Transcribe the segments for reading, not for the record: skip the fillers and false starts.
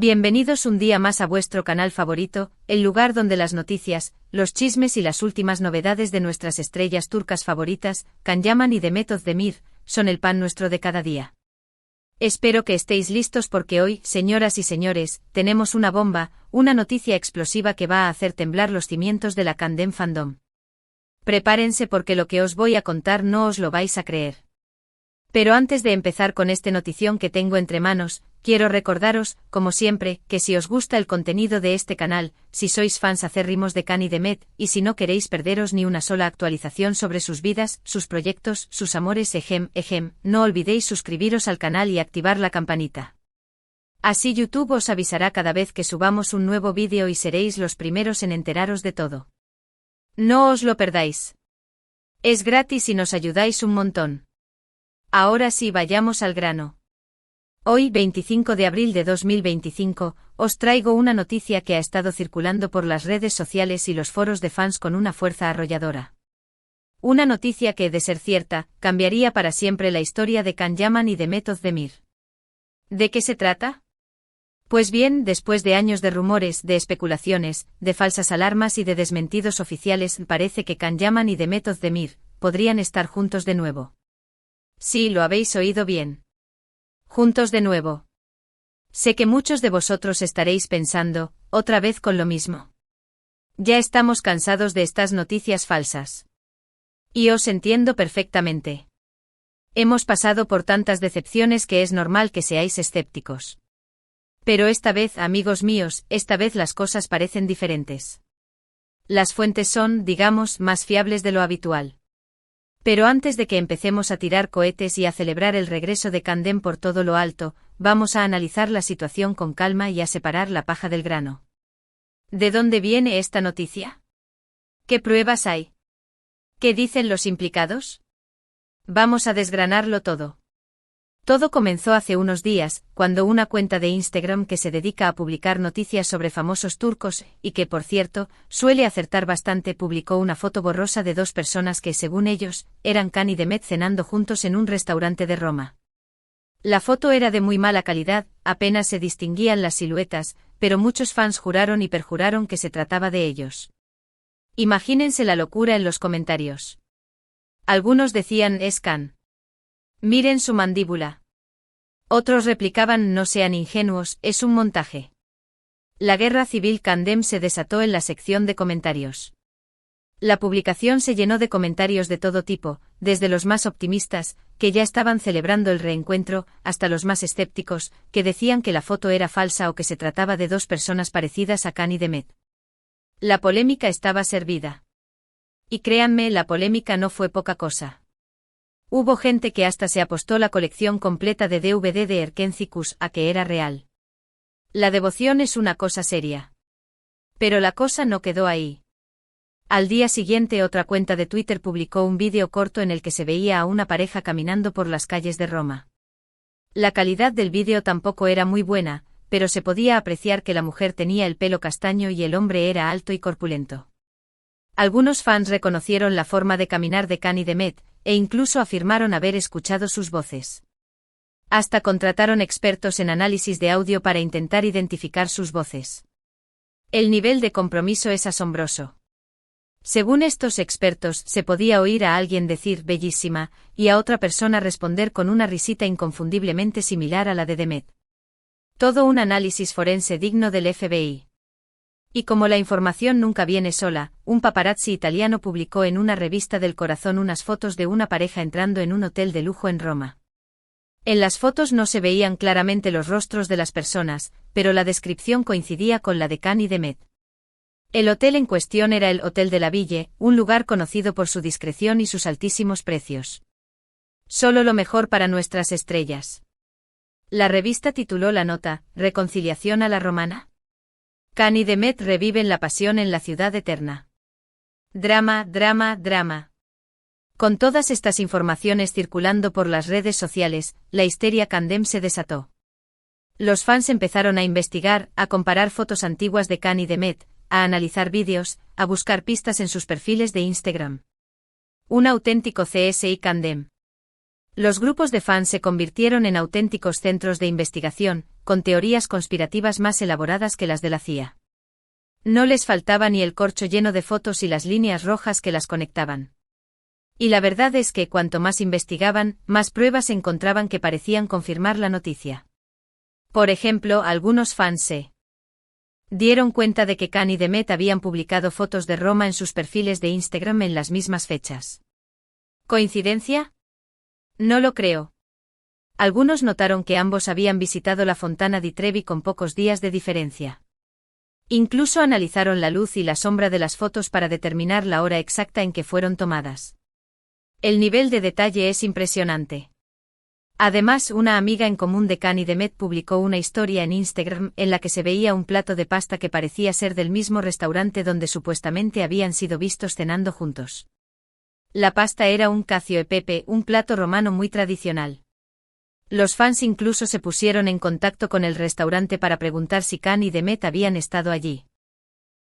Bienvenidos un día más a vuestro canal favorito, el lugar donde las noticias, los chismes y las últimas novedades de nuestras estrellas turcas favoritas, Can Yaman y Demet Özdemir, son el pan nuestro de cada día. Espero que estéis listos porque hoy, señoras y señores, tenemos una bomba, una noticia explosiva que va a hacer temblar los cimientos de la Candem Fandom. Prepárense porque lo que os voy a contar no os lo vais a creer. Pero antes de empezar con este notición que tengo entre manos, quiero recordaros, como siempre, que si os gusta el contenido de este canal, si sois fans acérrimos de Can y Demet, y si no queréis perderos ni una sola actualización sobre sus vidas, sus proyectos, sus amores, no olvidéis suscribiros al canal y activar la campanita. Así YouTube os avisará cada vez que subamos un nuevo vídeo y seréis los primeros en enteraros de todo. No os lo perdáis. Es gratis y nos ayudáis un montón. Ahora sí, vayamos al grano. Hoy, 25 de abril de 2025, os traigo una noticia que ha estado circulando por las redes sociales y los foros de fans con una fuerza arrolladora. Una noticia que, de ser cierta, cambiaría para siempre la historia de Can Yaman y Demet Özdemir. ¿De qué se trata? Pues bien, después de años de rumores, de especulaciones, de falsas alarmas y de desmentidos oficiales, parece que Can Yaman y Demet Özdemir podrían estar juntos de nuevo. Sí, lo habéis oído bien. Juntos de nuevo. Sé que muchos de vosotros estaréis pensando, otra vez con lo mismo. Ya estamos cansados de estas noticias falsas. Y os entiendo perfectamente. Hemos pasado por tantas decepciones que es normal que seáis escépticos. Pero esta vez, amigos míos, esta vez las cosas parecen diferentes. Las fuentes son, digamos, más fiables de lo habitual. Pero antes de que empecemos a tirar cohetes y a celebrar el regreso de Candem por todo lo alto, vamos a analizar la situación con calma y a separar la paja del grano. ¿De dónde viene esta noticia? ¿Qué pruebas hay? ¿Qué dicen los implicados? Vamos a desgranarlo todo. Todo comenzó hace unos días, cuando una cuenta de Instagram que se dedica a publicar noticias sobre famosos turcos, y que, por cierto, suele acertar bastante, publicó una foto borrosa de dos personas que, según ellos, eran Can y Demet cenando juntos en un restaurante de Roma. La foto era de muy mala calidad, apenas se distinguían las siluetas, pero muchos fans juraron y perjuraron que se trataba de ellos. Imagínense la locura en los comentarios. Algunos decían es Can. Miren su mandíbula. Otros replicaban no sean ingenuos, es un montaje. La guerra civil Candem se desató en la sección de comentarios. La publicación se llenó de comentarios de todo tipo, desde los más optimistas, que ya estaban celebrando el reencuentro, hasta los más escépticos, que decían que la foto era falsa o que se trataba de dos personas parecidas a Can y Demet. La polémica estaba servida. Y créanme, la polémica no fue poca cosa. Hubo gente que hasta se apostó la colección completa de DVD de Erkenci a que era real. La devoción es una cosa seria. Pero la cosa no quedó ahí. Al día siguiente otra cuenta de Twitter publicó un vídeo corto en el que se veía a una pareja caminando por las calles de Roma. La calidad del vídeo tampoco era muy buena, pero se podía apreciar que la mujer tenía el pelo castaño y el hombre era alto y corpulento. Algunos fans reconocieron la forma de caminar de Can y Demet, e incluso afirmaron haber escuchado sus voces. Hasta contrataron expertos en análisis de audio para intentar identificar sus voces. El nivel de compromiso es asombroso. Según estos expertos, se podía oír a alguien decir bellísima, y a otra persona responder con una risita inconfundiblemente similar a la de Demet. Todo un análisis forense digno del FBI. Y como la información nunca viene sola, un paparazzi italiano publicó en una revista del corazón unas fotos de una pareja entrando en un hotel de lujo en Roma. En las fotos no se veían claramente los rostros de las personas, pero la descripción coincidía con la de Can y Demet. El hotel en cuestión era el Hotel de la Ville, un lugar conocido por su discreción y sus altísimos precios. Solo lo mejor para nuestras estrellas. La revista tituló la nota, ¿Reconciliación a la romana? Can y Demet reviven la pasión en la ciudad eterna. Drama, drama, drama. Con todas estas informaciones circulando por las redes sociales, la histeria Candem se desató. Los fans empezaron a investigar, a comparar fotos antiguas de Can y Demet, a analizar vídeos, a buscar pistas en sus perfiles de Instagram. Un auténtico CSI Candem. Los grupos de fans se convirtieron en auténticos centros de investigación, con teorías conspirativas más elaboradas que las de la CIA. No les faltaba ni el corcho lleno de fotos y las líneas rojas que las conectaban. Y la verdad es que cuanto más investigaban, más pruebas encontraban que parecían confirmar la noticia. Por ejemplo, algunos fans se dieron cuenta de que Khan y Demet habían publicado fotos de Roma en sus perfiles de Instagram en las mismas fechas. ¿Coincidencia? No lo creo. Algunos notaron que ambos habían visitado la Fontana di Trevi con pocos días de diferencia. Incluso analizaron la luz y la sombra de las fotos para determinar la hora exacta en que fueron tomadas. El nivel de detalle es impresionante. Además, una amiga en común de Khan y Demet publicó una historia en Instagram en la que se veía un plato de pasta que parecía ser del mismo restaurante donde supuestamente habían sido vistos cenando juntos. La pasta era un cacio e pepe, un plato romano muy tradicional. Los fans incluso se pusieron en contacto con el restaurante para preguntar si Khan y Demet habían estado allí.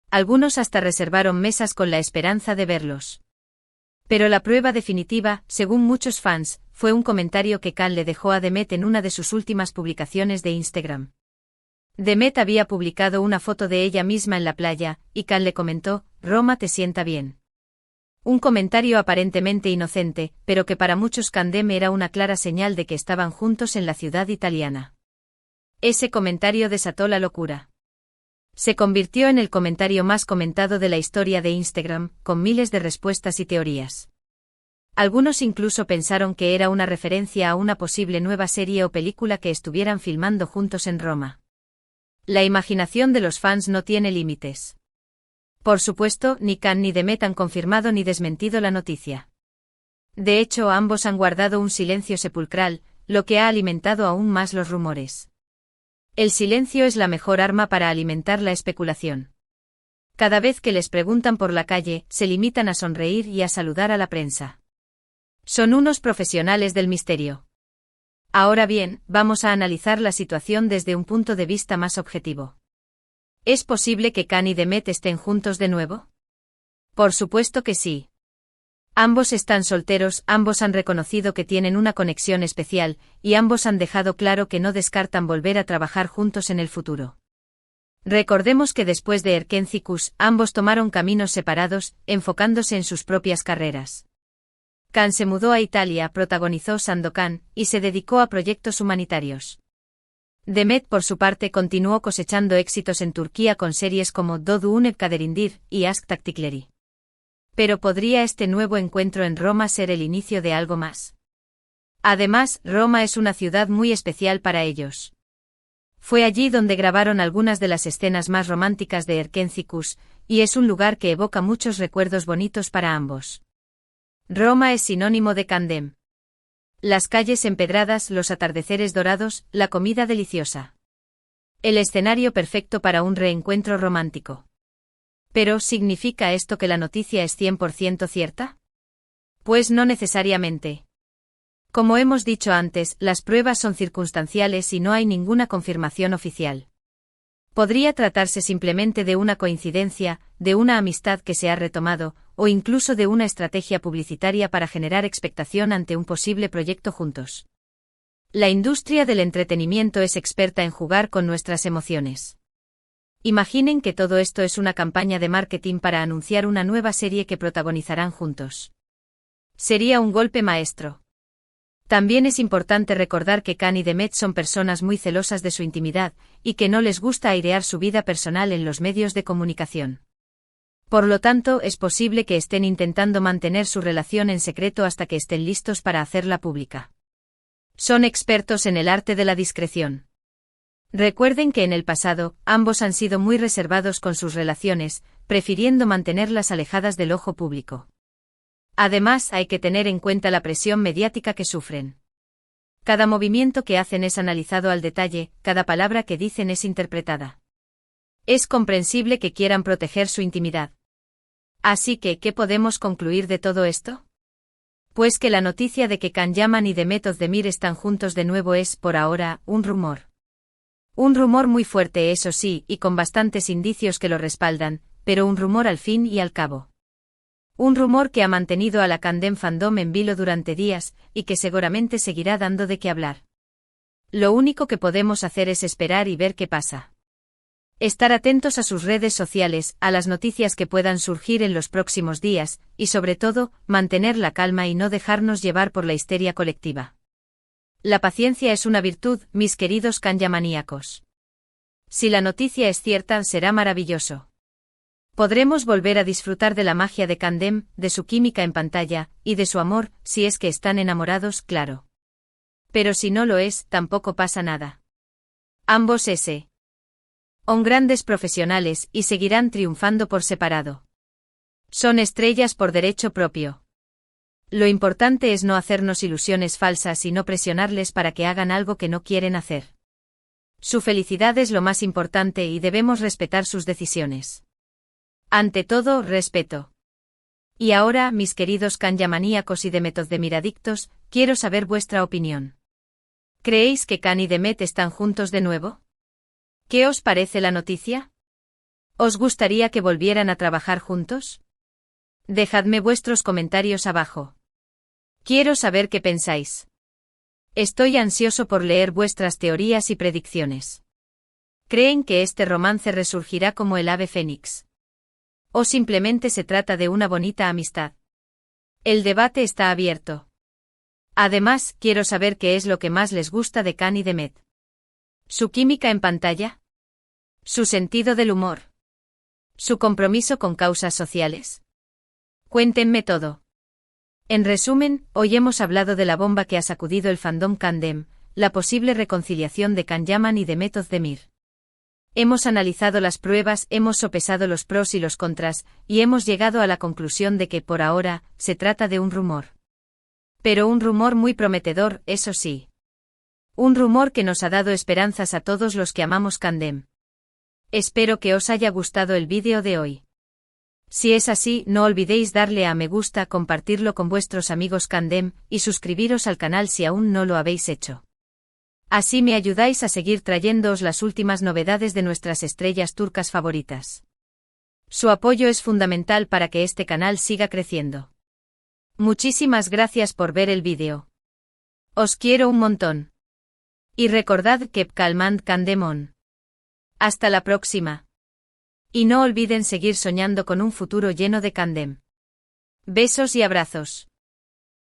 Algunos hasta reservaron mesas con la esperanza de verlos. Pero la prueba definitiva, según muchos fans, fue un comentario que Khan le dejó a Demet en una de sus últimas publicaciones de Instagram. Demet había publicado una foto de ella misma en la playa, y Khan le comentó: «Roma te sienta bien». Un comentario aparentemente inocente, pero que para muchos Candem era una clara señal de que estaban juntos en la ciudad italiana. Ese comentario desató la locura. Se convirtió en el comentario más comentado de la historia de Instagram, con miles de respuestas y teorías. Algunos incluso pensaron que era una referencia a una posible nueva serie o película que estuvieran filmando juntos en Roma. La imaginación de los fans no tiene límites. Por supuesto, ni Khan ni Demet han confirmado ni desmentido la noticia. De hecho, ambos han guardado un silencio sepulcral, lo que ha alimentado aún más los rumores. El silencio es la mejor arma para alimentar la especulación. Cada vez que les preguntan por la calle, se limitan a sonreír y a saludar a la prensa. Son unos profesionales del misterio. Ahora bien, vamos a analizar la situación desde un punto de vista más objetivo. ¿Es posible que Khan y Demet estén juntos de nuevo? Por supuesto que sí. Ambos están solteros, ambos han reconocido que tienen una conexión especial, y ambos han dejado claro que no descartan volver a trabajar juntos en el futuro. Recordemos que después de Erkenci-Kus, ambos tomaron caminos separados, enfocándose en sus propias carreras. Khan se mudó a Italia, protagonizó Sandokan, y se dedicó a proyectos humanitarios. Demet, por su parte, continuó cosechando éxitos en Turquía con series como Doğu Kaderindir y Aşk Taktikleri. Pero ¿podría este nuevo encuentro en Roma ser el inicio de algo más? Además, Roma es una ciudad muy especial para ellos. Fue allí donde grabaron algunas de las escenas más románticas de Erkenci-Kus, y es un lugar que evoca muchos recuerdos bonitos para ambos. Roma es sinónimo de Candem. Las calles empedradas, los atardeceres dorados, la comida deliciosa. El escenario perfecto para un reencuentro romántico. ¿Pero significa esto que la noticia es 100% cierta? Pues no necesariamente. Como hemos dicho antes, las pruebas son circunstanciales y no hay ninguna confirmación oficial. Podría tratarse simplemente de una coincidencia, de una amistad que se ha retomado, o incluso de una estrategia publicitaria para generar expectación ante un posible proyecto juntos. La industria del entretenimiento es experta en jugar con nuestras emociones. Imaginen que todo esto es una campaña de marketing para anunciar una nueva serie que protagonizarán juntos. Sería un golpe maestro. También es importante recordar que Khan y Demet son personas muy celosas de su intimidad, y que no les gusta airear su vida personal en los medios de comunicación. Por lo tanto, es posible que estén intentando mantener su relación en secreto hasta que estén listos para hacerla pública. Son expertos en el arte de la discreción. Recuerden que en el pasado, ambos han sido muy reservados con sus relaciones, prefiriendo mantenerlas alejadas del ojo público. Además, hay que tener en cuenta la presión mediática que sufren. Cada movimiento que hacen es analizado al detalle, cada palabra que dicen es interpretada. Es comprensible que quieran proteger su intimidad. Así que, ¿qué podemos concluir de todo esto? Pues que la noticia de que Can Yaman y Demet Özdemir están juntos de nuevo es, por ahora, un rumor. Un rumor muy fuerte, eso sí, y con bastantes indicios que lo respaldan, pero un rumor al fin y al cabo. Un rumor que ha mantenido a la Candem Fandom en vilo durante días, y que seguramente seguirá dando de qué hablar. Lo único que podemos hacer es esperar y ver qué pasa. Estar atentos a sus redes sociales, a las noticias que puedan surgir en los próximos días, y sobre todo, mantener la calma y no dejarnos llevar por la histeria colectiva. La paciencia es una virtud, mis queridos kanyamaníacos. Si la noticia es cierta, será maravilloso. Podremos volver a disfrutar de la magia de Kandem, de su química en pantalla, y de su amor, si es que están enamorados, claro. Pero si no lo es, tampoco pasa nada. Ambos son grandes profesionales y seguirán triunfando por separado. Son estrellas por derecho propio. Lo importante es no hacernos ilusiones falsas y no presionarles para que hagan algo que no quieren hacer. Su felicidad es lo más importante y debemos respetar sus decisiones. Ante todo, respeto. Y ahora, mis queridos kanyamaníacos y Demet quiero saber vuestra opinión. ¿Creéis que Kan y Demet están juntos de nuevo? ¿Qué os parece la noticia? ¿Os gustaría que volvieran a trabajar juntos? Dejadme vuestros comentarios abajo. Quiero saber qué pensáis. Estoy ansioso por leer vuestras teorías y predicciones. ¿Creen que este romance resurgirá como el ave fénix? ¿O simplemente se trata de una bonita amistad? El debate está abierto. Además, quiero saber qué es lo que más les gusta de Kan y Demet. ¿Su química en pantalla? ¿Su sentido del humor? ¿Su compromiso con causas sociales? Cuéntenme todo. En resumen, hoy hemos hablado de la bomba que ha sacudido el fandom Kandem, la posible reconciliación de Kanyaman y Demet Özdemir. Hemos analizado las pruebas, hemos sopesado los pros y los contras, y hemos llegado a la conclusión de que, por ahora, se trata de un rumor. Pero un rumor muy prometedor, eso sí. Un rumor que nos ha dado esperanzas a todos los que amamos Kandem. Espero que os haya gustado el vídeo de hoy. Si es así, no olvidéis darle a me gusta, compartirlo con vuestros amigos Kandem, y suscribiros al canal si aún no lo habéis hecho. Así me ayudáis a seguir trayéndoos las últimas novedades de nuestras estrellas turcas favoritas. Su apoyo es fundamental para que este canal siga creciendo. Muchísimas gracias por ver el vídeo. Os quiero un montón. Y recordad que Kalmand Kandemon. Hasta la próxima. Y no olviden seguir soñando con un futuro lleno de Kandem. Besos y abrazos.